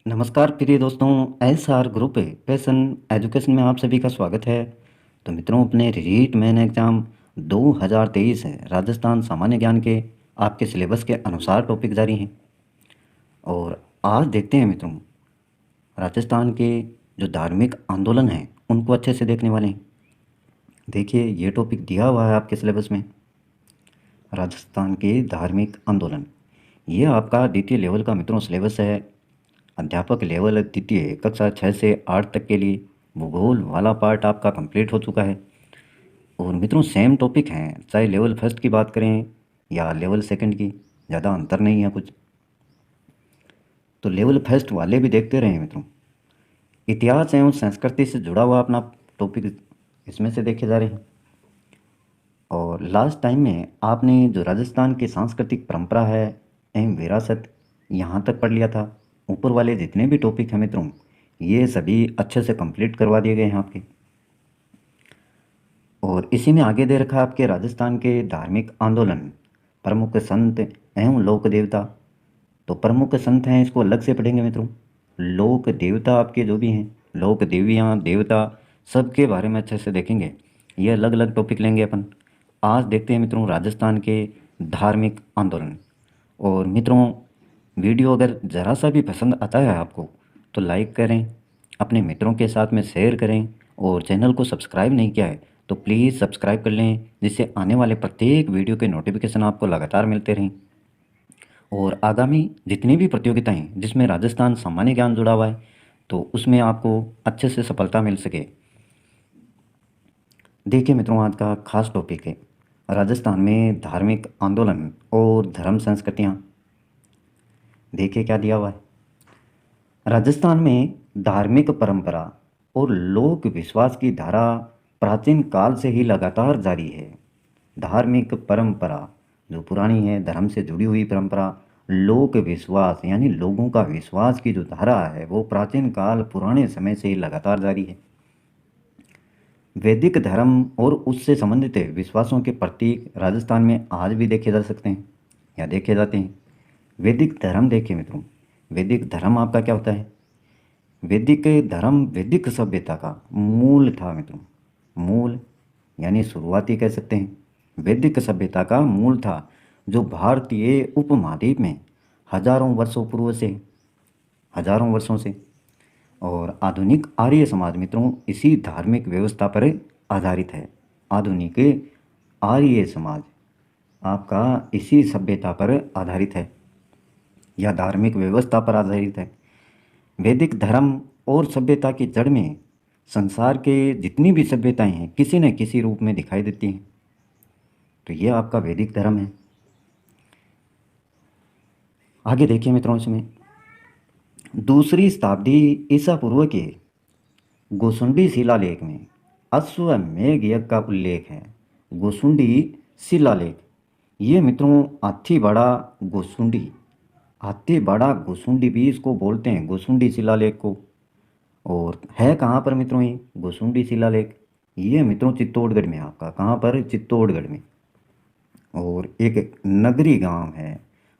नमस्कार प्रिय दोस्तों। एसआर ग्रुप पैशन एजुकेशन में आप सभी का स्वागत है। तो मित्रों, अपने रीट मेन एग्ज़ाम 2023 है राजस्थान सामान्य ज्ञान के आपके सिलेबस के अनुसार टॉपिक जारी हैं। और आज देखते हैं मित्रों, राजस्थान के जो धार्मिक आंदोलन हैं उनको अच्छे से देखने वाले हैं। देखिए, ये टॉपिक दिया हुआ है आपके सिलेबस में, राजस्थान के धार्मिक आंदोलन। ये आपका द्वितीय लेवल का मित्रों सिलेबस है। अध्यापक लेवल द्वितीय कक्षा 6 से 8 तक के लिए भूगोल वाला पार्ट आपका कंप्लीट हो चुका है। और मित्रों, सेम टॉपिक हैं, चाहे लेवल फर्स्ट की बात करें या लेवल सेकंड की, ज़्यादा अंतर नहीं है कुछ। तो लेवल फर्स्ट वाले भी देखते रहे मित्रों। इतिहास एवं संस्कृति से जुड़ा हुआ अपना टॉपिक इसमें से देखे जा रहे हैं। और लास्ट टाइम में आपने जो राजस्थान की सांस्कृतिक परंपरा है एवं विरासत यहाँ तक पढ़ लिया था। ऊपर वाले जितने भी टॉपिक हैं मित्रों, ये सभी अच्छे से कंप्लीट करवा दिए गए हैं आपके। और इसी में आगे दे रखा है आपके राजस्थान के धार्मिक आंदोलन, प्रमुख संत एवं लोक देवता। तो प्रमुख संत हैं, इसको अलग से पढ़ेंगे मित्रों। लोक देवता आपके जो भी हैं, लोक देवियाँ देवता, सबके बारे में अच्छे से देखेंगे। ये अलग अलग टॉपिक लेंगे अपन। आज देखते हैं मित्रों राजस्थान के धार्मिक आंदोलन। और मित्रों, वीडियो अगर ज़रा सा भी पसंद आता है आपको तो लाइक करें, अपने मित्रों के साथ में शेयर करें। और चैनल को सब्सक्राइब नहीं किया है तो प्लीज़ सब्सक्राइब कर लें, जिससे आने वाले प्रत्येक वीडियो के नोटिफिकेशन आपको लगातार मिलते रहें। और आगामी जितनी भी प्रतियोगिताएं जिसमें राजस्थान सामान्य ज्ञान जुड़ा हुआ है, तो उसमें आपको अच्छे से सफलता मिल सके। देखिए मित्रों, आज का खास टॉपिक है राजस्थान में धार्मिक आंदोलन और धर्म संस्कृतियाँ। देखिए क्या दिया हुआ है। राजस्थान में धार्मिक परंपरा और लोक विश्वास की धारा प्राचीन काल से ही लगातार जारी है। धार्मिक परंपरा जो पुरानी है, धर्म से जुड़ी हुई परंपरा, लोक विश्वास यानी लोगों का विश्वास की जो धारा है वो प्राचीन काल पुराने समय से ही लगातार जारी है। वैदिक धर्म और उससे संबंधित विश्वासों के प्रतीक राजस्थान में आज भी देखे जा सकते हैं या देखे जाते हैं। वैदिक धर्म देखिए मित्रों, वैदिक धर्म आपका क्या होता है। वैदिक धर्म वैदिक सभ्यता का मूल था मित्रों। मूल यानी शुरुआती कह सकते हैं, वैदिक सभ्यता का मूल था, जो भारतीय उपमहाद्वीप में हजारों वर्षों पूर्व से, हजारों वर्षों से। और आधुनिक आर्य समाज मित्रों इसी धार्मिक व्यवस्था पर आधारित है। आधुनिक आर्य समाज आपका इसी सभ्यता पर आधारित है या धार्मिक व्यवस्था पर आधारित है। वैदिक धर्म और सभ्यता की जड़ में संसार के जितनी भी सभ्यताएं हैं किसी न किसी रूप में दिखाई देती हैं। तो ये आपका वैदिक धर्म है। आगे देखिए मित्रों, इसमें दूसरी शताब्दी ईसा पूर्व के गोसुंडी शिलालेख में अश्वमेध यज्ञ का उल्लेख है। गोसुंडी शिलालेख, ये मित्रों हाथीवाड़ा गोसुंडी, हाथीवाड़ा गोसुंडी भी इसको बोलते हैं, गोसुंडी शिलालेख को। और है कहाँ पर मित्रों ये गोसुंडी शिलालेख? ये मित्रों चित्तौड़गढ़ में, आपका कहाँ पर, चित्तौड़गढ़ में। और एक नगरी गांव है,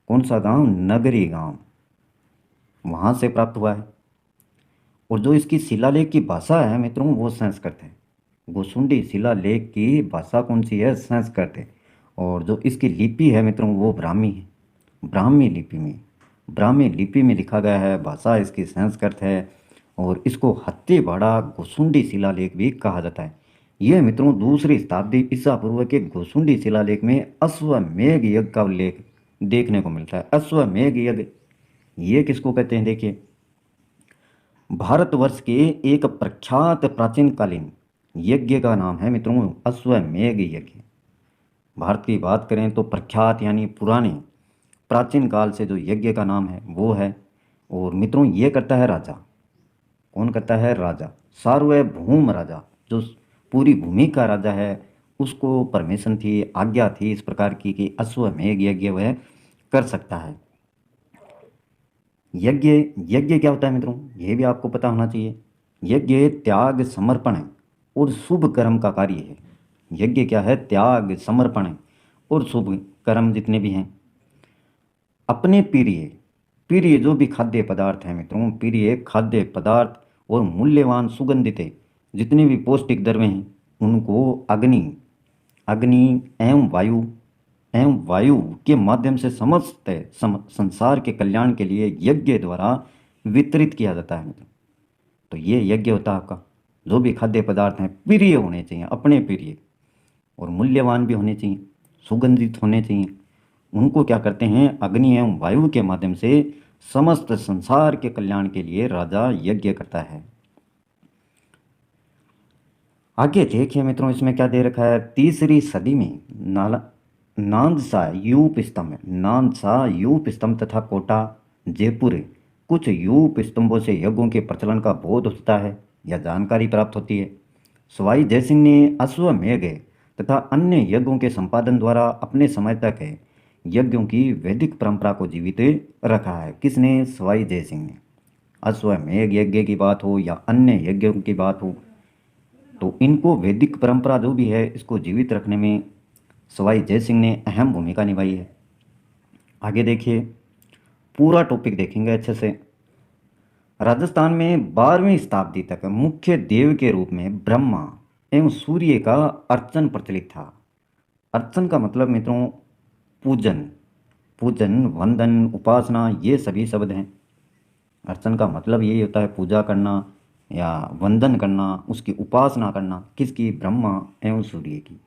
कौन सा गांव, नगरी गांव, वहाँ से प्राप्त हुआ है। और जो इसकी शिलालेख की भाषा है मित्रों वो संस्कृत है। गोसुंडी शिलालेख की भाषा कौन सी है, संस्कृत है। और जो इसकी लिपि है मित्रों वो ब्राह्मी है। ब्राह्मी लिपि में, ब्राह्मी लिपि में लिखा गया है, भाषा इसकी संस्कृत है। और इसको हत्तीवाड़ा गोसुंडी शिलालेख भी कहा जाता है। यह मित्रों दूसरी शताब्दी ईसा पूर्व के गोसुंडी शिलालेख में अश्वमेध यज्ञ का उल्लेख देखने को मिलता है। अश्वमेध यज्ञ ये किसको कहते हैं, देखिए, भारतवर्ष के एक प्रख्यात प्राचीन कालीन यज्ञ का नाम है मित्रों अश्वमेध यज्ञ। भारत की बात करें तो प्रख्यात यानी पुराने प्राचीन काल से जो यज्ञ का नाम है वो है। और मित्रों ये करता है राजा, कौन करता है, राजा, सार्वभौम राजा, जो पूरी भूमि का राजा है, उसको परमिशन थी, आज्ञा थी इस प्रकार की कि अश्वमेध यज्ञ वह कर सकता है। यज्ञ, यज्ञ क्या होता है मित्रों, ये भी आपको पता होना चाहिए। यज्ञ त्याग समर्पण और शुभ कर्म का कार्य है। यज्ञ क्या है, त्याग समर्पण और शुभ कर्म जितने भी हैं, अपने प्रिय प्रिय जो भी खाद्य पदार्थ हैं मित्रों, प्रिय खाद्य पदार्थ और मूल्यवान सुगंधित जितने भी पौष्टिक द्रव्य हैं उनको अग्नि अग्नि एवं वायु के माध्यम से समस्त संसार के कल्याण के लिए यज्ञ द्वारा वितरित किया जाता है मित्रों। तो ये यज्ञ होता है आपका। जो भी खाद्य पदार्थ हैं प्रिय होने चाहिए, अपने प्रिय, और मूल्यवान भी होने चाहिए, सुगंधित होने चाहिए। उनको क्या करते हैं, अग्नि एवं वायु के माध्यम से समस्त संसार के कल्याण के लिए राजा यज्ञ करता है। आगे देखिए मित्रों, इसमें क्या दे रखा है, तीसरी सदी में नांदसा यूप स्तंभ तथा कोटा जयपुर कुछ यूप स्तंभों से यज्ञों के प्रचलन का बोध होता है या जानकारी प्राप्त होती है। सवाई जयसिंह ने अश्वमेध तथा अन्य यज्ञों के संपादन द्वारा अपने समय तक यज्ञों की वैदिक परंपरा को जीवित रखा है। किसने? सवाई जयसिंह ने। अश्वमेध यज्ञ की बात हो या अन्य यज्ञों की बात हो, तो इनको वैदिक परंपरा जो भी है इसको जीवित रखने में सवाई जयसिंह ने अहम भूमिका निभाई है। आगे देखिए, पूरा टॉपिक देखेंगे अच्छे से। राजस्थान में 12वीं शताब्दी तक मुख्य देव के रूप में ब्रह्मा एवं सूर्य का अर्चन प्रचलित था। अर्चन का मतलब मित्रों पूजन, वंदन, उपासना, ये सभी शब्द हैं। अर्चन का मतलब यही होता है पूजा करना या वंदन करना, उसकी उपासना करना। किसकी? ब्रह्मा एवं सूर्य की।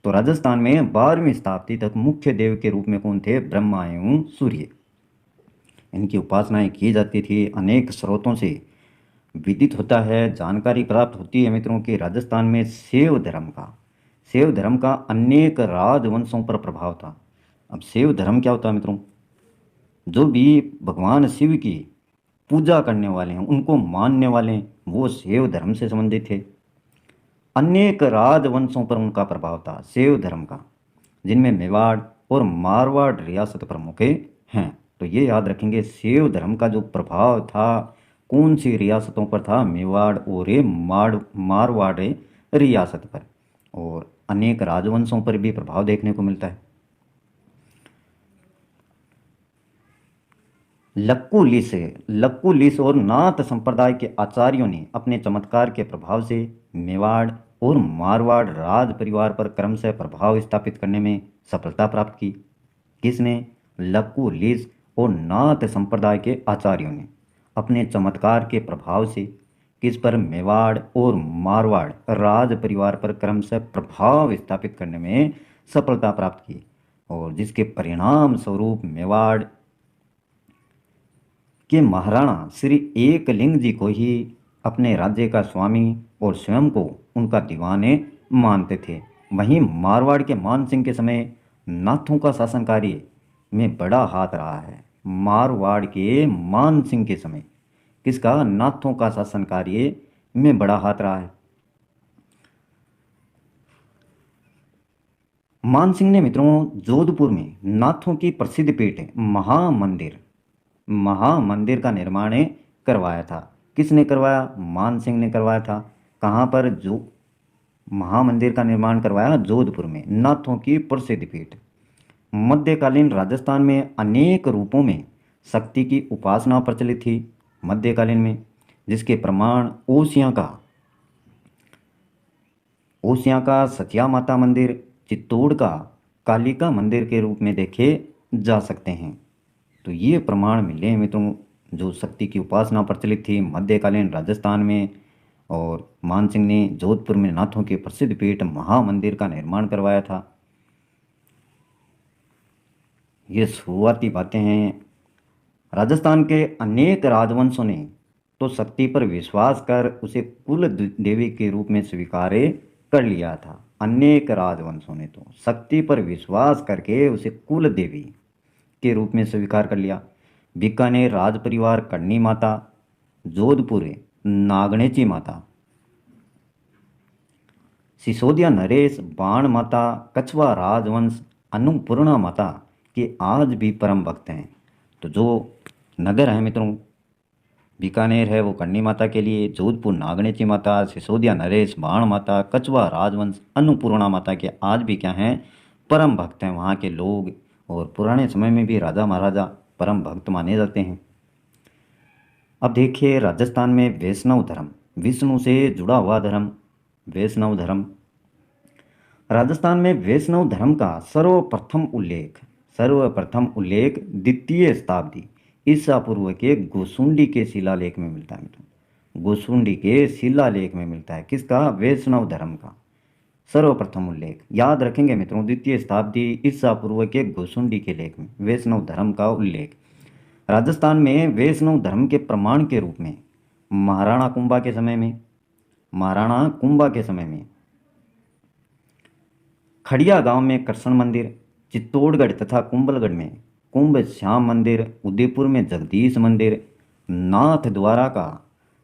तो राजस्थान में 12वीं शताब्दी तक मुख्य देव के रूप में कौन थे? ब्रह्मा एवं सूर्य। इनकी उपासनाएं की जाती थी। अनेक स्रोतों से विदित होता है, जानकारी प्राप्त होती है मित्रों कि राजस्थान में शैव धर्म का अनेक राजवंशों पर प्रभाव था। अब शैव धर्म क्या होता है मित्रों? जो भी भगवान शिव की पूजा करने वाले हैं, उनको मानने वाले हैं, वो शैव धर्म से संबंधित थे। अनेक राजवंशों पर उनका प्रभाव था शैव धर्म का, जिनमें मेवाड़ और मारवाड़ रियासत प्रमुख हैं। तो ये याद रखेंगे, शैव धर्म का जो प्रभाव था कौन सी रियासतों पर था? मेवाड़ और मारवाड़ रियासत पर। और अनेक राजवंशों पर भी प्रभाव देखने को मिलता है। लक्कू लीस और नाथ संप्रदाय के आचार्यों ने अपने चमत्कार के प्रभाव से मेवाड़ और मारवाड़ राज परिवार पर क्रमशः प्रभाव स्थापित करने में सफलता प्राप्त की। किसने? लक्कू लीस और नाथ संप्रदाय के आचार्यों ने अपने चमत्कार के प्रभाव से किस पर? मेवाड़ और मारवाड़ राज परिवार पर क्रमशः प्रभाव स्थापित करने में सफलता प्राप्त की, और जिसके परिणाम स्वरूप मेवाड़ के महाराणा श्री एकलिंग जी को ही अपने राज्य का स्वामी और स्वयं को उनका दीवान मानते थे। वहीं मारवाड़ के मान सिंह के समय नाथों का शासन कार्य में बड़ा हाथ रहा है। मारवाड़ के मान सिंह के समय किसका? नाथों का शासन कार्य में बड़ा हाथ रहा है। मान सिंह ने मित्रों जोधपुर में नाथों की प्रसिद्ध पीठ महामंदिर का निर्माण करवाया था। किसने करवाया? मान सिंह ने करवाया था। कहाँ पर? जो महामंदिर का निर्माण करवाया जोधपुर में, नाथों की प्रसिद्ध पीठ। मध्यकालीन राजस्थान में अनेक रूपों में शक्ति की उपासना प्रचलित थी मध्यकालीन में, जिसके प्रमाण ओसियां का सतिया माता मंदिर, चित्तौड़ का कालिका मंदिर के रूप में देखे जा सकते हैं। तो ये प्रमाण मिले हैं मित्रों, जो शक्ति की उपासना प्रचलित थी मध्यकालीन राजस्थान में, और मान सिंह ने जोधपुर में नाथों के प्रसिद्ध पीठ महामंदिर का निर्माण करवाया था। ये शुरुआती बातें हैं। राजस्थान के अनेक राजवंशों ने तो शक्ति पर विश्वास कर उसे कुल देवी के रूप में स्वीकार कर लिया था। अनेक राजवंशों ने तो शक्ति पर विश्वास करके उसे कुल देवी के रूप में स्वीकार कर लिया। बीकानेर राज परिवार कर्णी माता, जोधपुर नागणेची माता, सिसोदिया नरेश बाण माता, कछवा राजवंश अन्नपूर्णा माता के आज भी परम भक्त हैं। तो जो नगर है मित्रों, बीकानेर है वो कर्णी माता के लिए, जोधपुर नागणेची माता, सिसोदिया नरेश बाण माता, कछवा राजवंश अन्नपूर्णा माता के आज भी क्या हैं? परम भक्त हैं वहाँ के लोग। और पुराने समय में भी राजा महाराजा परम भक्त माने जाते हैं। अब देखिए राजस्थान में वैष्णव धर्म, विष्णु से जुड़ा हुआ धर्म, वैष्णव धर्म। राजस्थान में वैष्णव धर्म का सर्वप्रथम उल्लेख द्वितीय शताब्दी ईसा पूर्व के गोसुंडी के शिलालेख में मिलता है मित्रों। गोसुंडी के शिलालेख में मिलता है किसका? वैष्णव धर्म का सर्वप्रथम उल्लेख। याद रखेंगे मित्रों, द्वितीय शताब्दी ईसा पूर्व के गोसुंडी के लेख में वैष्णव धर्म का उल्लेख। राजस्थान में वैष्णव धर्म के प्रमाण के रूप में महाराणा कुंभा के समय में खड़िया गांव में कृष्ण मंदिर, चित्तौड़गढ़ तथा कुंभलगढ़ में कुंभ श्याम मंदिर, उदयपुर में जगदीश मंदिर, नाथ द्वारा का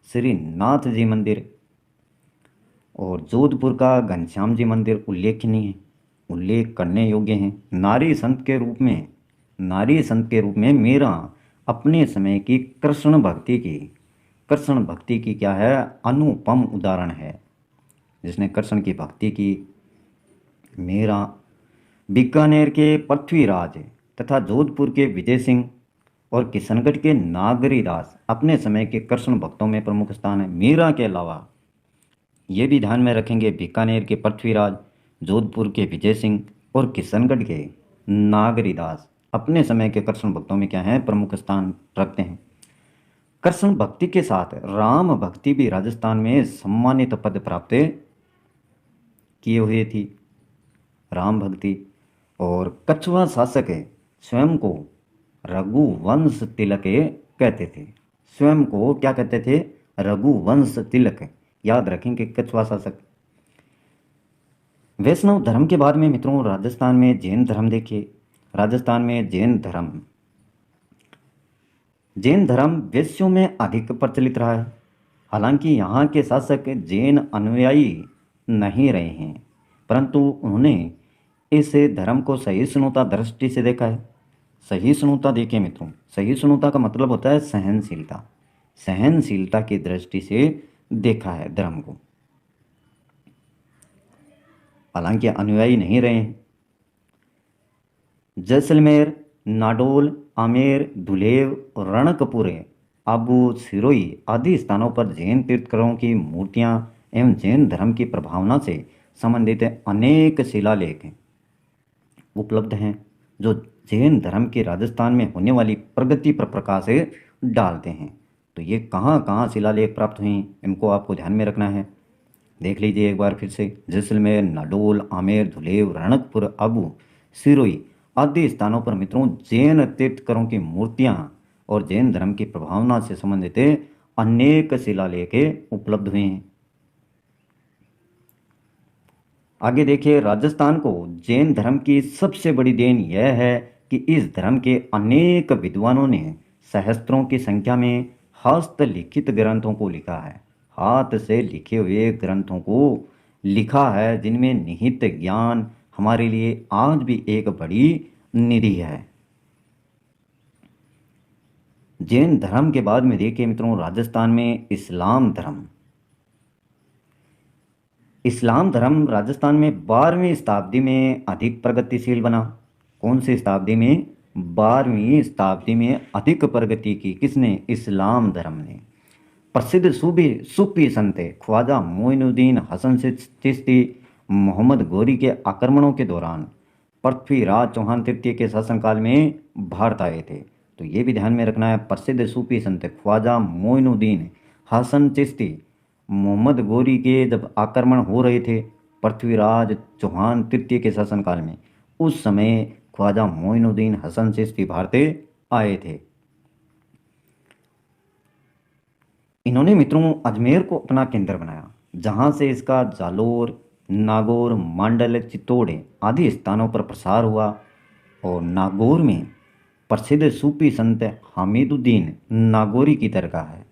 श्री नाथ जी मंदिर और जोधपुर का घनश्याम जी मंदिर उल्लेख करने योग्य हैं। नारी संत के रूप में मीरा अपने समय की कृष्ण भक्ति की क्या है? अनुपम उदाहरण है, जिसने कृष्ण की भक्ति की। मीरा बीकानेर के पृथ्वीराज तथा जोधपुर के विजय सिंह और किशनगढ़ के नागरीदास अपने समय के कृष्ण भक्तों में प्रमुख स्थान है। मीरा के अलावा ये भी ध्यान में रखेंगे, बीकानेर के पृथ्वीराज, जोधपुर के विजय सिंह और किशनगढ़ के नागरीदास अपने समय के कृष्ण भक्तों में क्या है? प्रमुख स्थान रखते हैं। कृष्ण भक्ति के साथ राम भक्ति भी राजस्थान में सम्मानित पद प्राप्त किए हुए थी। राम भक्ति और कछुआ शासक स्वयं को रघुवंश तिलक कहते थे। स्वयं को क्या कहते थे? रघुवंश तिलक। याद रखेंगे कछुआ शासक। वैष्णव धर्म के बाद में मित्रों राजस्थान में जैन धर्म देखिए। राजस्थान में जैन धर्म वैश्यों में अधिक प्रचलित रहा है। हालांकि यहाँ के शासक जैन अनुयायी नहीं रहे हैं, परंतु उन्होंने इस धर्म को सहिष्णुता दृष्टि से देखा है। सहिष्णुता देखिए मित्रों, सहिष्णुता का मतलब होता है सहनशीलता की दृष्टि से देखा है धर्म को। हालांकि अनुयायी नहीं रहे हैं। जैसलमेर, नाडोल, आमेर, धुलेव, रणकपुर, आबू सिरोही आदि स्थानों पर जैन तीर्थंकरों की मूर्तियां एवं जैन धर्म की प्रभावना से संबंधित अनेक शिलालेख उपलब्ध हैं, जो जैन धर्म के राजस्थान में होने वाली प्रगति पर प्रकाश डालते हैं। तो ये कहाँ कहाँ शिलालेख प्राप्त हुए इनको आपको ध्यान में रखना है। देख लीजिए एक बार फिर से, जैसलमेर, नाडोल, आमेर, धुलेव, रणकपुर, आबू सिरोही आदि स्थानों पर मित्रों जैन तीर्थंकरों की मूर्तियां और जैन धर्म की प्रभावना से संबंधित अनेक शिलालेख उपलब्ध हुए हैं। आगे देखिए, राजस्थान को जैन धर्म की सबसे बड़ी देन यह है कि इस धर्म के अनेक विद्वानों ने सहस्त्रों की संख्या में हस्तलिखित ग्रंथों को लिखा है। हाथ से लिखे हुए ग्रंथों को लिखा है, जिनमें निहित ज्ञान हमारे लिए आज भी एक बड़ी निधि है। जैन धर्म के बाद में देखिए मित्रों राजस्थान में इस्लाम धर्म राजस्थान में 12वीं शताब्दी में अधिक प्रगतिशील बना। कौन सी शताब्दी में? 12वीं शताब्दी में अधिक प्रगति की किसने? इस्लाम धर्म ने। प्रसिद्ध सूफी संत ख्वाजा मोइनुद्दीन हसन चिश्ती मोहम्मद गौरी के आक्रमणों के दौरान पृथ्वीराज चौहान तृतीय के शासनकाल में भारत आए थे। तो ये भी ध्यान में रखना है, प्रसिद्ध सूफी संत ख्वाजा मोइनुद्दीन हसन चिश्ती मोहम्मद गौरी के जब आक्रमण हो रहे थे पृथ्वीराज चौहान तृतीय के शासनकाल में, उस समय ख्वाजा मोइनुद्दीन हसन चिश्ती भारत आए थे। इन्होंने मित्रों अजमेर को अपना केंद्र बनाया, जहां से इसका जालोर, नागौर, मांडल, चित्तौड़ आदि स्थानों पर प्रसार हुआ। और नागौर में प्रसिद्ध सूफी संत हामिदुद्दीन नागौरी की दरगाह है।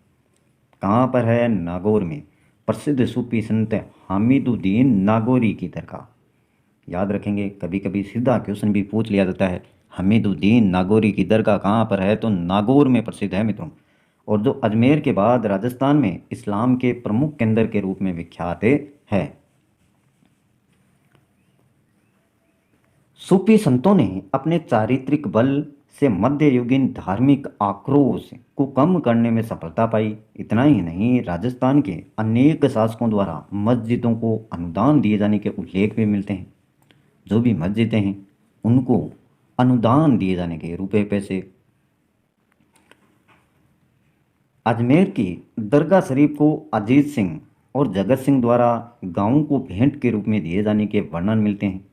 कहाँ पर है? नागौर में प्रसिद्ध सूफी संत हामिदुद्दीन नागौरी की दरगाह। याद रखेंगे, कभी कभी सीधा क्वेश्चन भी पूछ लिया जाता है, हामिदुद्दीन नागौरी की दरगाह कहाँ पर है? तो नागौर में प्रसिद्ध है मित्रों, और जो अजमेर के बाद राजस्थान में इस्लाम के प्रमुख केंद्र के रूप में विख्यात है। सूफी संतों ने अपने चारित्रिक बल से मध्ययुगीन धार्मिक आक्रोश को कम करने में सफलता पाई। इतना ही नहीं, राजस्थान के अनेक शासकों द्वारा मस्जिदों को अनुदान दिए जाने के उल्लेख भी मिलते हैं। जो भी मस्जिदें हैं उनको अनुदान दिए जाने के रुपए पैसे। अजमेर की दरगाह शरीफ को अजीत सिंह और जगत सिंह द्वारा गांवों को भेंट के रूप में दिए जाने के वर्णन मिलते हैं।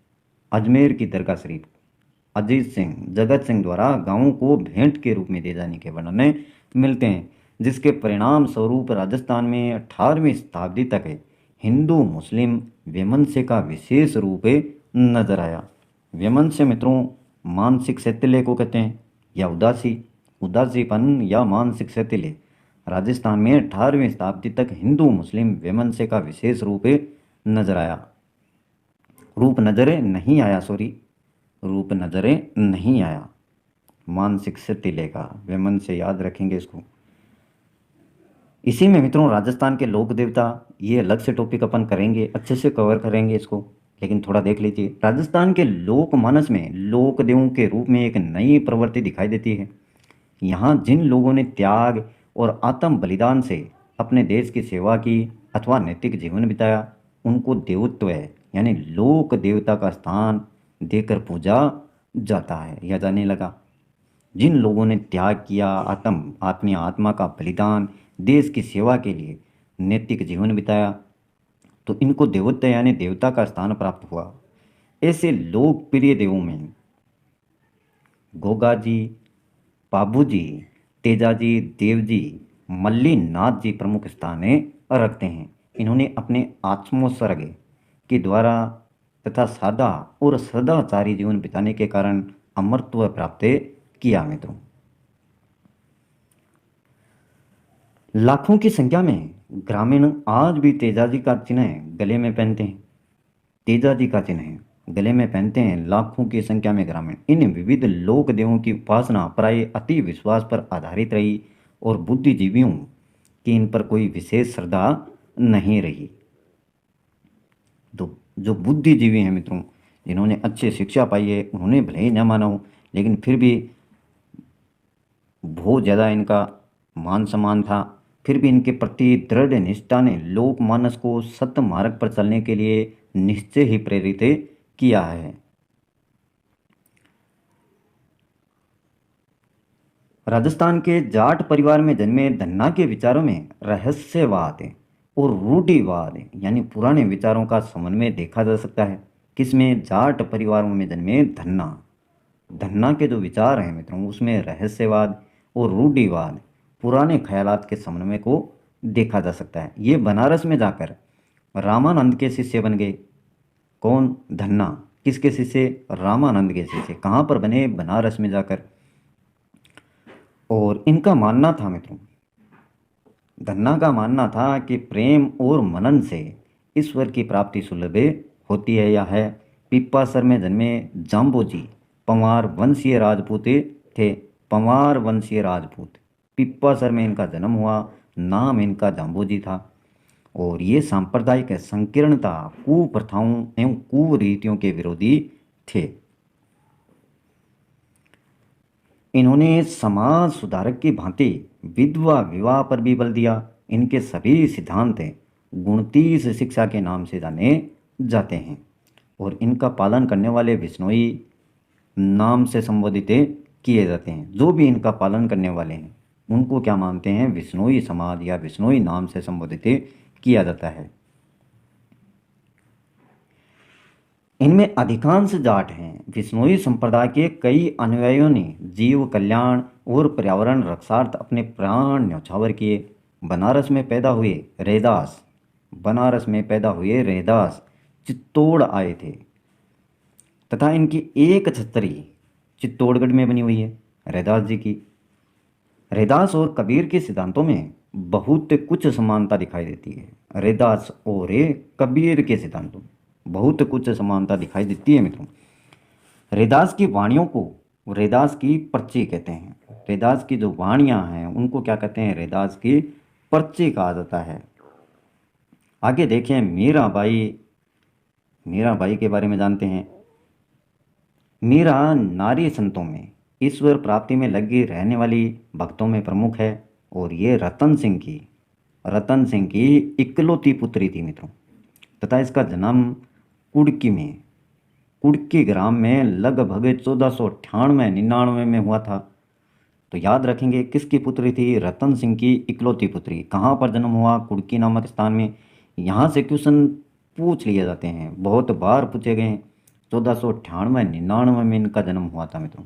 अजमेर की दरगाह शरीफ अजीत सिंह जगत सिंह द्वारा गांवों को भेंट के रूप में दिए जाने के वर्णन मिलते हैं, जिसके परिणाम स्वरूप राजस्थान में 18वीं शताब्दी तक हिंदू मुस्लिम वैमनस्य का विशेष रूप नजर आया। वैमनस्य मित्रों मानसिक शैथिल्य को कहते हैं, या उदासीपन या मानसिक शैथिल्य। राजस्थान में 18वीं शताब्दी तक हिंदू मुस्लिम वैमनस्य का विशेष रूप नजर आया। रूप नजरे नहीं आया। मानसिक शैथिल्य का वैमनस्य याद रखेंगे इसको। इसी में मित्रों राजस्थान के लोक देवता, ये अलग से टॉपिक अपन करेंगे, अच्छे से कवर करेंगे इसको, लेकिन थोड़ा देख लीजिए। राजस्थान के लोक मानस में लोक देवों के रूप में एक नई प्रवृत्ति दिखाई देती है। यहाँ जिन लोगों ने त्याग और आत्म बलिदान से अपने देश की सेवा की अथवा नैतिक जीवन बिताया, उनको देवत्व यानी लोक देवता का स्थान देकर पूजा जाता है या जाने लगा। जिन लोगों ने त्याग किया, अपनी आत्मा का बलिदान, देश की सेवा के लिए नैतिक जीवन बिताया, तो इनको देवत्व यानी देवता का स्थान प्राप्त हुआ। ऐसे लोकप्रिय देवों में गोगा जी, पाबू जी, तेजाजी, देवजी, मल्ली नाथ जी प्रमुख स्थान रखते हैं। इन्होंने अपने आत्मोत्सर्ग के द्वारा तथा सादा और सदाचारी जीवन बिताने के कारण अमरत्व प्राप्त किया। मित्रों लाखों की संख्या में ग्रामीण आज भी तेजाजी का चिन्ह गले में पहनते हैं। तेजाजी का चिन्ह गले में पहनते हैं लाखों की संख्या में ग्रामीण। इन विविध लोक देवों की उपासना प्राय अति विश्वास पर आधारित रही और बुद्धिजीवियों की इन पर कोई विशेष श्रद्धा नहीं रही। तो जो बुद्धिजीवी हैं मित्रों, जिन्होंने अच्छी शिक्षा पाई है, उन्होंने भले ही न माना हो, लेकिन फिर भी बहुत ज़्यादा इनका मान सम्मान था। फिर भी इनके प्रति दृढ़ निष्ठा ने लोकमानस को सत्य मार्ग पर चलने के लिए निश्चय ही प्रेरित किया है। राजस्थान के जाट परिवार में जन्मे धन्ना के विचारों में रहस्यवाद और रूढ़िवाद यानी पुराने विचारों का समन्वय देखा जा सकता है। किसमें? जाट परिवारों में जन्मे धन्ना के जो विचार हैं मित्रों, उसमें रहस्यवाद और रूढ़िवाद पुराने ख्यालात के समन्वय को देखा जा सकता है। ये बनारस में जाकर रामानंद के शिष्य बन गए। कौन? धन्ना। किसके शिष्य? रामानंद के शिष्य। कहाँ पर बने? बनारस में जाकर। और इनका मानना था मित्रों, धन्ना का मानना था कि प्रेम और मनन से ईश्वर की प्राप्ति सुलभ होती है या है। पिप्पासर में जन्मे जाम्बोजी पंवार वंशीय राजपूत थे। पंवार वंशीय राजपूत, पिप्पासर में इनका जन्म हुआ। नाम इनका जाम्बोजी था। और ये सांप्रदायिक संकीर्णता, कुप्रथाओं एवं कुरीतियों के विरोधी थे। इन्होंने समाज सुधारक की भांति विधवा विवाह पर भी बल दिया। इनके सभी सिद्धांत गुणतीस शिक्षा के नाम से जाने जाते हैं और इनका पालन करने वाले विश्नोई नाम से संबोधित किए जाते हैं। जो भी इनका पालन करने वाले हैं उनको क्या मानते हैं? विश्नोई समाज या विश्नोई नाम से संबोधित किया जाता है। इनमें अधिकांश जाट हैं। विश्नोई संप्रदाय के कई अनुयायियों ने जीव कल्याण और पर्यावरण रक्षार्थ अपने प्राण न्यौछावर किए। बनारस में पैदा हुए रैदास चित्तौड़ आए थे तथा इनकी एक छतरी चित्तौड़गढ़ में बनी हुई है रैदास जी की। रैदास और कबीर के सिद्धांतों में बहुत कुछ समानता दिखाई देती है। रैदास और कबीर के सिद्धांतों में बहुत कुछ समानता दिखाई देती है मित्रों। रैदास की वाणियों को रैदास की पर्ची कहते हैं। रैदास की जो वाणियाँ हैं उनको क्या कहते हैं? रैदास की पर्ची कहा जाता है। आगे देखें, मीराबाई के बारे में जानते हैं। मीरा नारी संतों में ईश्वर प्राप्ति में लगी रहने वाली भक्तों में प्रमुख है। और ये रतन सिंह की इकलौती पुत्री थी मित्रों, तथा इसका जन्म कुड़की ग्राम में लगभग 1498-99 में हुआ था। तो याद रखेंगे किसकी पुत्री थी, रतन सिंह की इकलौती पुत्री। कहाँ पर जन्म हुआ, कुड़की नामक स्थान में। यहाँ से क्वेश्चन पूछ लिए जाते हैं, बहुत बार पूछे गए हैं। 1498-99 में इनका जन्म हुआ था मित्रों।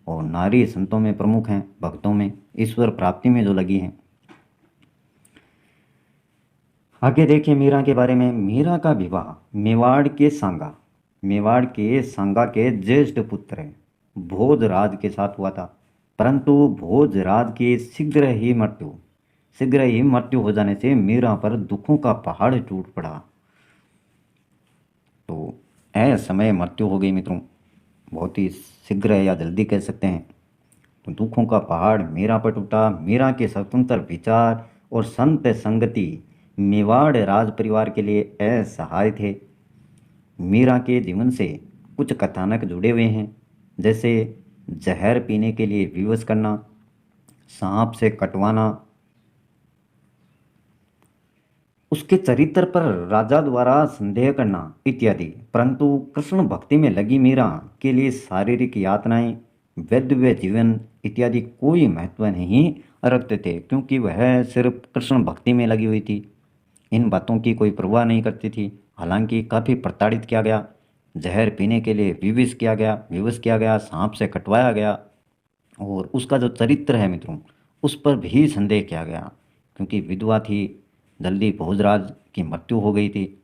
और नारी संतों में प्रमुख हैं, भक्तों में, ईश्वर प्राप्ति में जो लगी हैं। आगे देखिए मीरा के बारे में। मीरा का विवाह मेवाड़ के सांगा के ज्येष्ठ पुत्र भोजराज के साथ हुआ था, परंतु भोजराज की शीघ्र ही मृत्यु हो जाने से मीरा पर दुखों का पहाड़ टूट पड़ा। तो समय मृत्यु हो गई मित्रों, बहुत ही शीघ्र या जल्दी कह सकते हैं। तो दुखों का पहाड़ मीरा पर टूटा। मीरा के स्वतंत्र विचार और संत संगति मेवाड़ राज परिवार के लिए असहाय थे। मीरा के जीवन से कुछ कथानक जुड़े हुए हैं, जैसे जहर पीने के लिए विवश करना, सांप से कटवाना, उसके चरित्र पर राजा द्वारा संदेह करना इत्यादि। परंतु कृष्ण भक्ति में लगी मीरा के लिए शारीरिक यातनाएं, वैधव्य जीवन इत्यादि कोई महत्व नहीं रखते थे, क्योंकि वह सिर्फ कृष्ण भक्ति में लगी हुई थी। इन बातों की कोई परवाह नहीं करती थी। हालांकि काफ़ी प्रताड़ित किया गया, जहर पीने के लिए विवश किया गया, सांप से कटवाया गया, और उसका जो चरित्र है मित्रों उस पर भी संदेह किया गया, क्योंकि विधवा थी, जल्दी भोजराज की मृत्यु हो गई थी।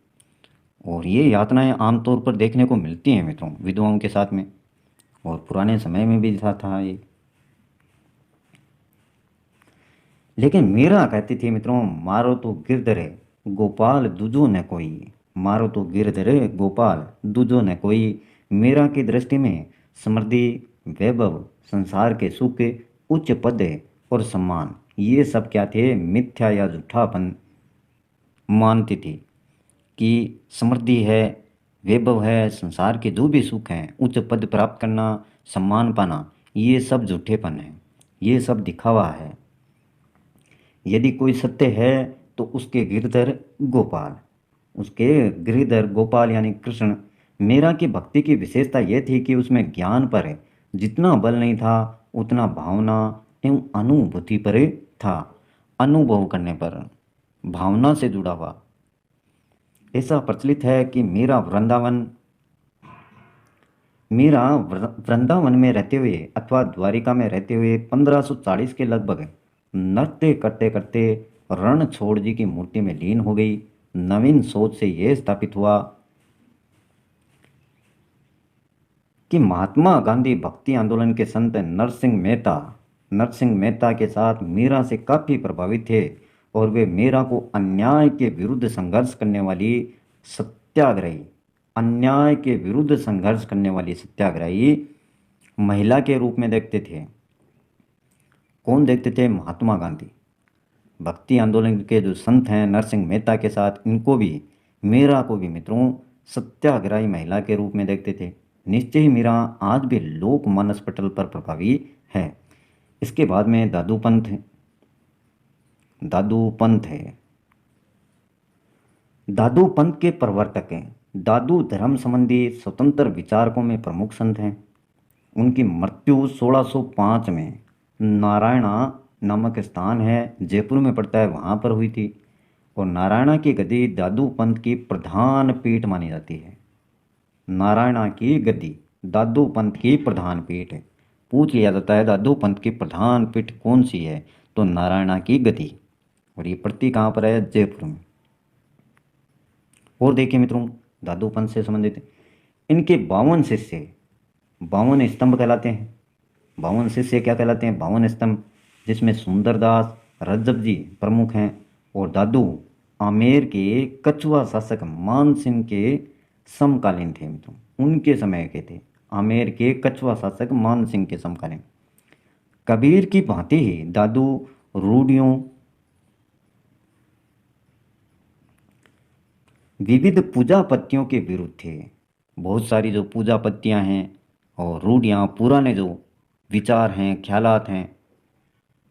और ये यातनाएं आमतौर पर देखने को मिलती हैं मित्रों विधवाओं के साथ में, और पुराने समय में भी था ये। लेकिन मीरा कहती थी मित्रों, मारो तो गिरधरे गोपाल दूजो न कोई, मारो तो गिरधरे गोपाल दूजो न कोई। मीरा की दृष्टि में समृद्धि, वैभव, संसार के सुख, उच्च पद और सम्मान, ये सब क्या थे, मिथ्या या झूठापन मानती थी। कि समृद्धि है, वैभव है, संसार के जो भी सुख हैं, उच्च पद प्राप्त करना, सम्मान पाना, ये सब झूठेपन है, ये सब दिखावा है। यदि कोई सत्य है तो उसके गिरधर गोपाल यानी कृष्ण। मीरा की भक्ति की विशेषता यह थी कि उसमें ज्ञान पर जितना बल नहीं था, उतना भावना एवं अनुभूति पर था। अनुभव करने पर, भावना से जुड़ा हुआ। ऐसा प्रचलित है कि वृंदावन में रहते हुए अथवा द्वारिका में रहते हुए 1540 के लगभग नृत्य करते करते रणछोड़ जी की मूर्ति में लीन हो गई। नवीन सोच से यह स्थापित हुआ कि महात्मा गांधी भक्ति आंदोलन के संत नरसिंह मेहता के साथ मीरा से काफी प्रभावित थे, और वे मीरा को अन्याय के विरुद्ध संघर्ष करने वाली सत्याग्रही महिला के रूप में देखते थे। कौन देखते थे? महात्मा गांधी। भक्ति आंदोलन के जो संत हैं नरसिंह मेहता के साथ, इनको भी, मीरा को भी मित्रों सत्याग्रही महिला के रूप में देखते थे। निश्चय ही मीरा आज भी लोक मानस पटल पर प्रभावी है। इसके बाद में दादू पंथ के प्रवर्तक हैं। दादू धर्म संबंधी स्वतंत्र विचारकों में प्रमुख संत हैं। उनकी मृत्यु 1605 में नारायणा नामक स्थान है, जयपुर में पड़ता है, वहाँ पर हुई थी। और नारायणा की गद्दी दादू पंथ की प्रधान पीठ मानी जाती है। नारायणा की गद्दी दादू पंथ की प्रधान पीठ है। पूछ लिया जाता है दादू पंथ की प्रधान पीठ कौन सी है, तो नारायणा की गद्दी। और ये पड़ती कहाँ पर है? जयपुर में। और देखिए मित्रों दादू पंथ से संबंधित इनके 52 स्तंभ कहलाते हैं। 52 शिष्य क्या कहलाते हैं? 52 स्तंभ, जिसमें सुंदरदास रज्जब जी प्रमुख हैं। और दादू आमेर के कछुआ शासक मानसिंह के समकालीन थे मित्रों, उनके समय के थे। आमेर के कछुआ शासक मानसिंह के समकालीन। कबीर की भांति ही दादू रूढ़ियों, विविध पूजा पत्तियों के विरुद्ध थे। बहुत सारी जो पूजा पत्तियां हैं और रूढ़ियाँ, पुराने जो विचार हैं, ख्यालात हैं,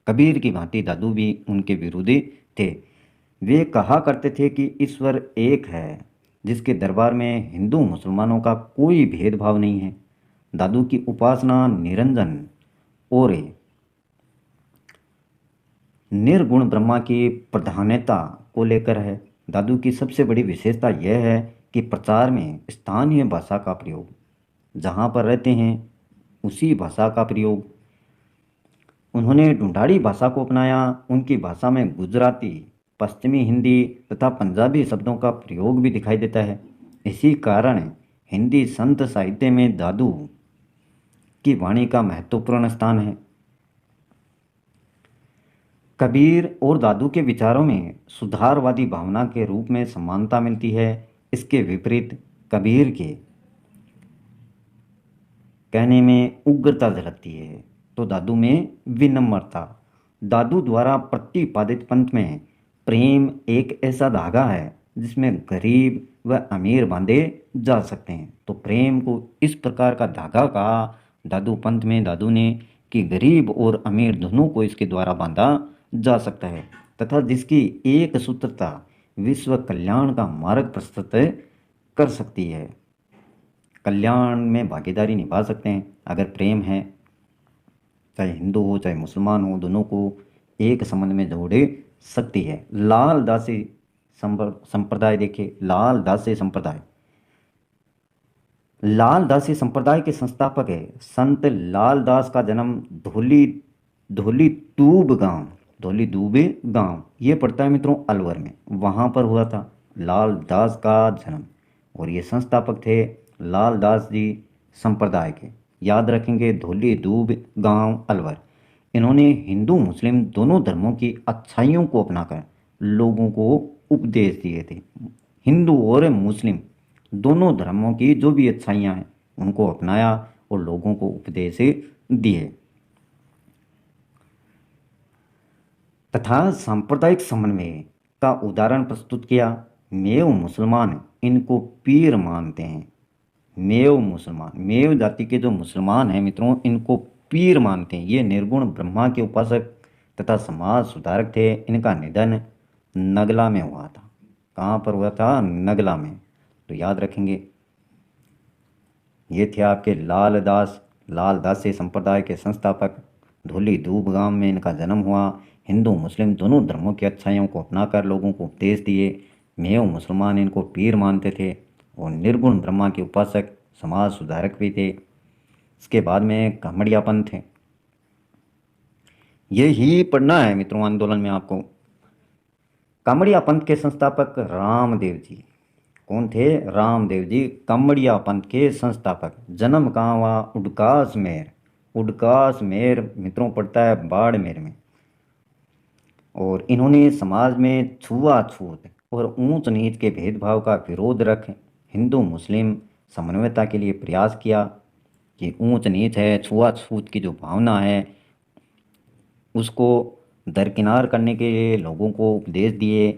कबीर की भांति दादू भी उनके विरोधी थे। वे कहा करते थे कि ईश्वर एक है, जिसके दरबार में हिंदू मुसलमानों का कोई भेदभाव नहीं है। दादू की उपासना निरंजन और निर्गुण ब्रह्मा की प्रधानता को लेकर है। दादू की सबसे बड़ी विशेषता यह है कि प्रचार में स्थानीय भाषा का प्रयोग, जहाँ पर रहते हैं उसी भाषा का प्रयोग। उन्होंने ढूंढाड़ी भाषा को अपनाया। उनकी भाषा में गुजराती, पश्चिमी हिंदी तथा पंजाबी शब्दों का प्रयोग भी दिखाई देता है। इसी कारण हिंदी संत साहित्य में दादू की वाणी का महत्वपूर्ण स्थान है। कबीर और दादू के विचारों में सुधारवादी भावना के रूप में समानता मिलती है। इसके विपरीत कबीर के कहने में उग्रता झलकती है, तो दादू में विनम्रता। दादू द्वारा प्रतिपादित पंथ में प्रेम एक ऐसा धागा है जिसमें गरीब व अमीर बांधे जा सकते हैं। तो प्रेम को इस प्रकार का धागा कहा दादू पंथ में दादू ने कि गरीब और अमीर दोनों को इसके द्वारा बांधा जा सकता है, तथा जिसकी एक सूत्रता विश्व कल्याण का मार्ग प्रशस्त कर सकती है। कल्याण में भागीदारी निभा सकते हैं अगर प्रेम है। चाहे हिंदू हो चाहे मुसलमान हो, दोनों को एक संबंध में जोड़े सकती है। लाल दासी संप्रदाय देखिए, लाल दासी संप्रदाय। लाल दासी संप्रदाय के संस्थापक है संत लाल दास का जन्म धोली दूबे गांव, ये पड़ता है मित्रों अलवर में, वहाँ पर हुआ था लाल दास का जन्म। और ये संस्थापक थे लाल दास जी संप्रदाय के। याद रखेंगे, धोली दूब गांव अलवर। इन्होंने हिंदू मुस्लिम दोनों धर्मों की अच्छाइयों को अपनाकर लोगों को उपदेश दिए थे। हिंदू और मुस्लिम दोनों धर्मों की जो भी अच्छाइयाँ हैं उनको अपनाया और लोगों को उपदेश दिए, तथा सांप्रदायिक समन्वय का उदाहरण प्रस्तुत किया। मेव मुसलमान इनको पीर मानते हैं। मेव मुसलमान, मेव जाति के जो मुसलमान हैं मित्रों, इनको पीर मानते हैं। ये निर्गुण ब्रह्मा के उपासक तथा समाज सुधारक थे। इनका निधन नगला में हुआ था। कहाँ पर हुआ था? नगला में। तो याद रखेंगे, ये थे आपके लाल दासी संप्रदाय के संस्थापक। धोली दूब गांव में इनका जन्म हुआ। हिंदू मुस्लिम दोनों धर्मों की अच्छाइयों को अपनाकर लोगों को उपदेश दिए। मेव मुसलमान इनको पीर मानते थे और निर्गुण ब्रह्मा के उपासक समाज सुधारक भी थे। इसके बाद में कामड़िया पंथ है, ये ही पढ़ना है मित्रों आंदोलन में आपको। कामड़िया पंथ के संस्थापक रामदेव जी। कौन थे? रामदेव जी, कामड़िया पंथ के संस्थापक। जन्म कहाँ हुआ? उडकास मेर मित्रों पड़ता है बाड़मेर में। और इन्होंने समाज में छुआछूत और ऊंच नीच के भेदभाव का विरोध रख हिंदू मुस्लिम समन्वयता के लिए प्रयास किया कि ऊंच नीच है, छुआछूत की जो भावना है उसको दरकिनार करने के लिए लोगों को उपदेश दिए।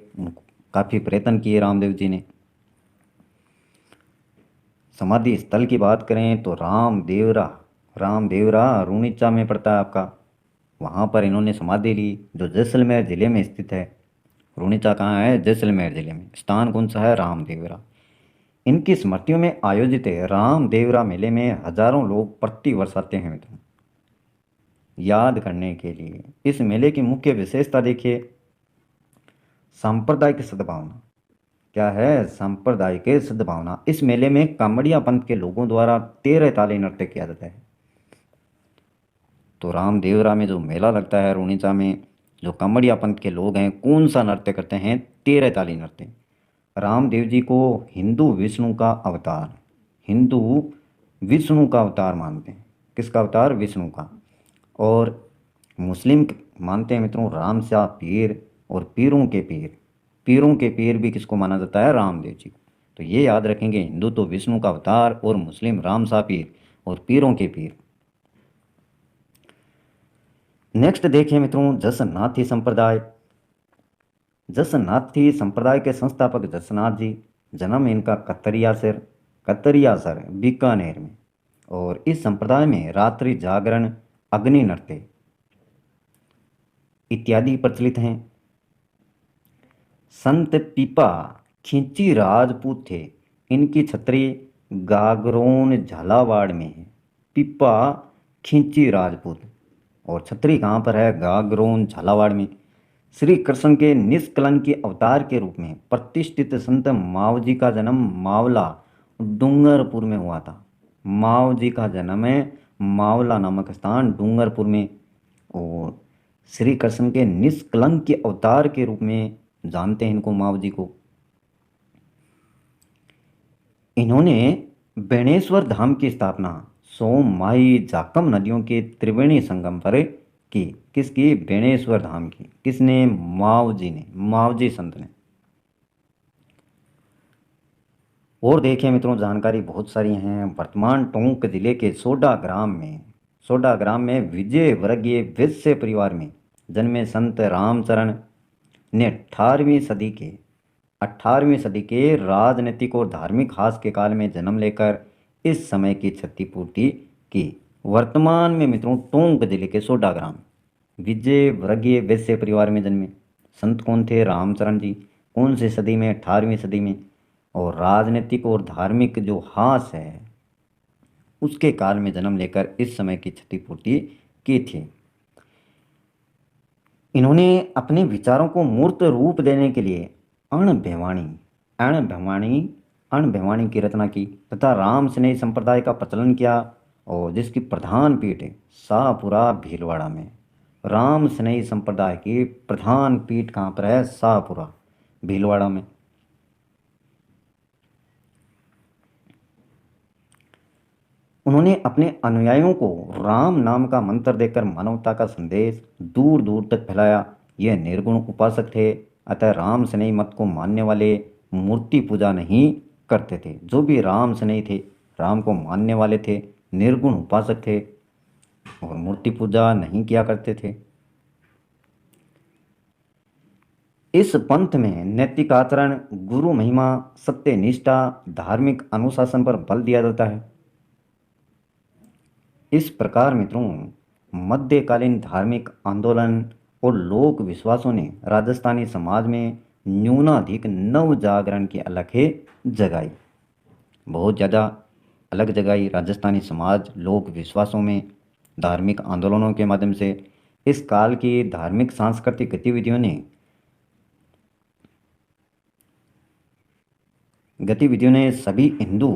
काफ़ी प्रयत्न किए रामदेव जी ने। समाधि स्थल की बात करें तो रामदेवरा रूणीचा में पड़ता है आपका। वहाँ पर इन्होंने समाधि ली, जो जैसलमेर ज़िले में स्थित है। रूणीचा कहाँ है? जैसलमेर ज़िले में। स्थान कौन सा है? रामदेवरा। इनकी स्मृतियों में आयोजित है रामदेवरा मेले में हजारों लोग प्रति वर्ष आते हैं मित्रों याद करने के लिए। इस मेले की मुख्य विशेषता देखिए, सांप्रदायिक सद्भावना। क्या है? सांप्रदायिक सद्भावना। इस मेले में कामड़िया पंथ के लोगों द्वारा 13 ताली नृत्य किया जाता है। तो रामदेवरा में जो मेला लगता है रूणीचा में, जो कामड़िया पंथ के लोग हैं कौन सा नृत्य करते हैं? 13 ताली नृत्य। रामदेव जी को हिंदू विष्णु का अवतार मानते हैं। किसका अवतार? विष्णु का। और मुस्लिम मानते हैं मित्रों राम शाह पीर और पीरों के पीर भी किसको माना जाता है? रामदेव जी को। तो ये याद रखेंगे, हिंदू तो विष्णु का अवतार और मुस्लिम राम शाह पीर और पीरों के पीर। नेक्स्ट देखिए मित्रों, जसनाथी संप्रदाय। जसनाथी संप्रदाय के संस्थापक जसनाथ जी। जन्म इनका कतरियासर बीकानेर में। और इस संप्रदाय में रात्रि जागरण, अग्नि नृत्य इत्यादि प्रचलित हैं। संत पीपा खिंची राजपूत थे, इनकी छत्री गागरोन झालावाड़ में है। पीपा खिंची राजपूत और छत्री कहाँ पर है? गागरोन झालावाड़ में। श्री कृष्ण के निष्कलंकी अवतार के रूप में प्रतिष्ठित संत माव जी का जन्म मावला डूंगरपुर में हुआ था। माव जी का जन्म है मावला नामक स्थान डूंगरपुर में। और श्री कृष्ण के निष्कलंक के अवतार के रूप में जानते हैं इनको, माव जी को। इन्होंने बेणेश्वर धाम की स्थापना सोम माई जाकम नदियों के त्रिवेणी संगम पर की। किसकी? बेणेश्वर धाम की। किसने? माव जी ने, माव जी संत ने। और देखिए मित्रों, जानकारी बहुत सारी हैं। वर्तमान टोंक जिले के सोडा ग्राम में विजय वर्गीय वैश्य परिवार में जन्मे संत रामचरण ने 18वीं सदी के राजनीतिक और धार्मिक हास के काल में जन्म लेकर इस समय की क्षतिपूर्ति की। वर्तमान में मित्रों टोंक जिले के सोडा ग्राम विजय वर्गीय वैश्य परिवार में जन्मे संत कौन थे? रामचरण जी। कौन सी सदी में? 18वीं सदी में। और राजनीतिक और धार्मिक जो हास है उसके काल में जन्म लेकर इस समय की क्षतिपूर्ति की थी। इन्होंने अपने विचारों को मूर्त रूप देने के लिए अणभवाणी की रचना की तथा राम स्नेही संप्रदाय का प्रचलन किया, और जिसकी प्रधान पीठ है शाहपुरा भीलवाड़ा में। राम स्नेही संप्रदाय की प्रधान पीठ कहाँ पर है? शाहपुरा भीलवाड़ा में। उन्होंने अपने अनुयायियों को राम नाम का मंत्र देकर मानवता का संदेश दूर दूर तक फैलाया। यह निर्गुण उपासक थे, अतः राम स्नेही मत को मानने वाले मूर्ति पूजा नहीं करते थे। जो भी राम स्नेही थे, राम को मानने वाले थे, निर्गुण उपासक थे और मूर्ति पूजा नहीं किया करते थे। इस पंथ में नैतिक आचरण, गुरु महिमा, सत्य निष्ठा, धार्मिक अनुशासन पर बल दिया जाता है। इस प्रकार मित्रों मध्यकालीन धार्मिक आंदोलन और लोक विश्वासों ने राजस्थानी समाज में न्यूनाधिक नव जागरण की अलखें जगाई। बहुत ज़्यादा अलग जगाई राजस्थानी समाज लोक विश्वासों में धार्मिक आंदोलनों के माध्यम से। इस काल की धार्मिक सांस्कृतिक गतिविधियों ने सभी हिंदू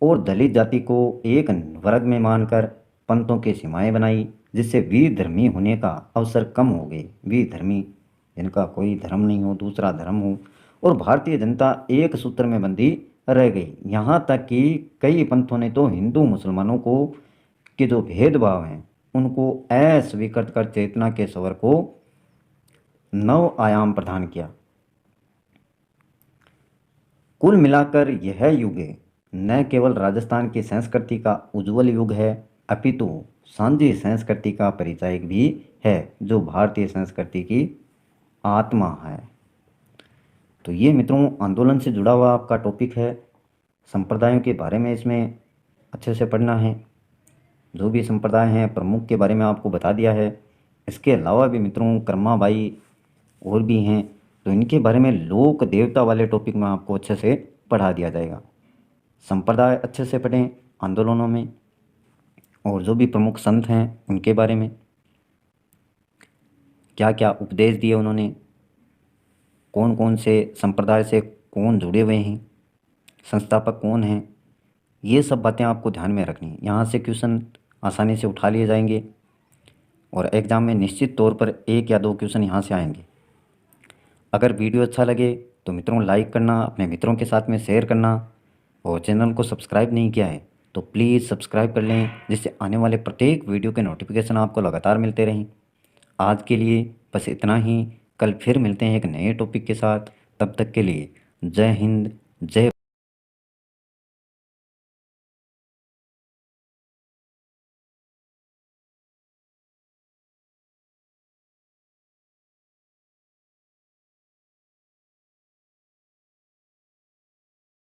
और दलित जाति को एक वर्ग में मानकर पंथों की सीमाएं बनाई, जिससे विधर्मी होने का अवसर कम हो गए। विधर्मी, जिनका कोई धर्म नहीं हो, दूसरा धर्म हो, और भारतीय जनता एक सूत्र में बंधी रह गई। यहाँ तक कि कई पंथों ने तो हिंदू मुसलमानों को के जो भेदभाव हैं उनको अस्वीकृत कर चेतना के स्वर को नव आयाम प्रदान किया। कुल मिलाकर यह युग न केवल राजस्थान की संस्कृति का उज्जवल युग है, अपितु सांझी संस्कृति का परिचायक भी है, जो भारतीय संस्कृति की आत्मा है। तो ये मित्रों आंदोलन से जुड़ा हुआ आपका टॉपिक है। संप्रदायों के बारे में इसमें अच्छे से पढ़ना है। जो भी संप्रदाय हैं प्रमुख के बारे में आपको बता दिया है। इसके अलावा भी मित्रों कर्माबाई और भी हैं, तो इनके बारे में लोक देवता वाले टॉपिक में आपको अच्छे से पढ़ा दिया जाएगा। संप्रदाय अच्छे से पढ़ें आंदोलनों में, और जो भी प्रमुख संत हैं उनके बारे में क्या क्या उपदेश दिए उन्होंने, कौन कौन से संप्रदाय से कौन जुड़े हुए हैं, संस्थापक कौन हैं, ये सब बातें आपको ध्यान में रखनी है। यहाँ से क्वेश्चन आसानी से उठा लिए जाएंगे और एग्ज़ाम में निश्चित तौर पर 1 या 2 क्वेश्चन यहाँ से आएंगे। अगर वीडियो अच्छा लगे तो मित्रों लाइक करना, अपने मित्रों के साथ में शेयर करना, और चैनल को सब्सक्राइब नहीं किया है तो प्लीज़ सब्सक्राइब कर लें, जिससे आने वाले प्रत्येक वीडियो के नोटिफिकेशन आपको लगातार मिलते रहें। आज के लिए बस इतना ही। कल फिर मिलते हैं एक नए टॉपिक के साथ। तब तक के लिए जय हिंद, जय